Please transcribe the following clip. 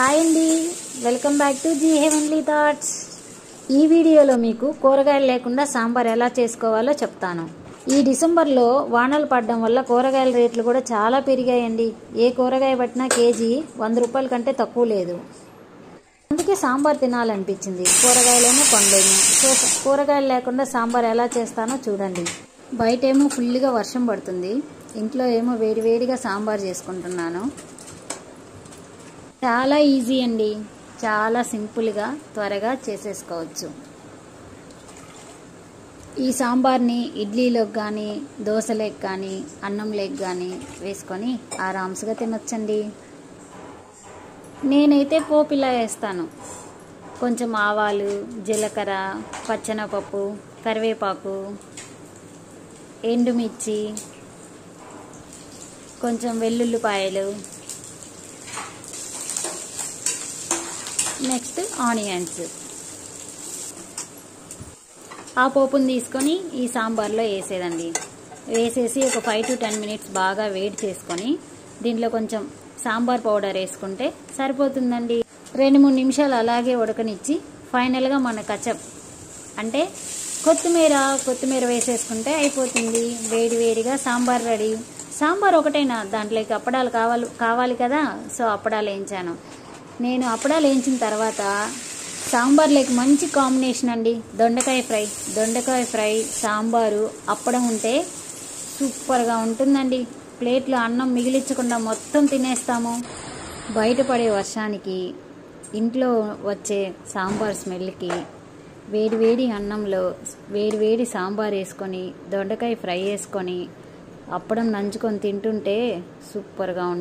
Hi అండి, welcome back to G heavenly thoughts. ఈ వీడియోలో మీకు కూరగాయలు లేకుండా సాంబార్ ఎలా చేసుకోవాలో చెప్తాను. ఈ డిసెంబర్లో వానలు పడడం వల్ల కూరగాయల రేట్లు కూడా చాలా పెరిగాయండి. ఏ కూరగాయ పట్టినా కేజీ 100 రూపాయల కంటే తక్కువ లేదు. అందుకే సాంబార్ తినాలనిపించింది. కూరగాయలేమో కొనలేము. సో కూరగాయలు లేకుండా సాంబార్ ఎలా చేస్తానో చూడండి. బయటేమో ఫుల్గా వర్షం పడుతుంది, ఇంట్లో ఏమో వేడివేడిగా సాంబార్ చేసుకుంటున్నాను. చాలా ఈజీ అండి, చాలా సింపుల్గా త్వరగా చేసేసుకోవచ్చు. ఈ సాంబార్ని ఇడ్లీలోకి కానీ దోశలోకి కానీ అన్నంలోకి కానీ వేసుకొని ఆరామ్స్గా తినొచ్చండి. నేనైతే పోపు ఇలా వేస్తాను. కొంచెం ఆవాలు, జీలకర్ర, పచ్చెనపప్పు, కరివేపాకు, ఎండుమిర్చి, కొంచెం వెల్లుల్లిపాయలు, నెక్స్ట్ ఆనియన్స్. ఆ పోపుని తీసుకొని ఈ సాంబార్లో వేసేదండి. వేసేసి ఒక 5 to 10 minutes బాగా వేడి చేసుకొని దీంట్లో కొంచెం సాంబార్ పౌడర్ వేసుకుంటే సరిపోతుందండి. 2-3 నిమిషాలు అలాగే ఉడకనిచ్చి ఫైనల్గా మన కచప్ అంటే కొత్తిమీర వేసేసుకుంటే అయిపోతుంది. వేడివేడిగా సాంబార్ రెడీ. సాంబార్ ఒకటైనా, దాంట్లోకి అప్పడాలు కావాలి కదా, సో అప్పడాలు వేయించాను. నేను అప్పడాలు వేయించిన తర్వాత సాంబార్లోకి మంచి కాంబినేషన్ అండి దొండకాయ ఫ్రై, సాంబారు, అప్పడం ఉంటే సూపర్గా ఉంటుందండి. ప్లేట్లో అన్నం మిగిలించకుండా మొత్తం తినేస్తాము. బయటపడే వర్షానికి ఇంట్లో వచ్చే సాంబార్ స్మెల్కి వేడివేడి అన్నంలో వేడివేడి సాంబార్ వేసుకొని దొండకాయ ఫ్రై వేసుకొని అప్పడం నంచుకొని తింటుంటే సూపర్గా ఉంటుంది.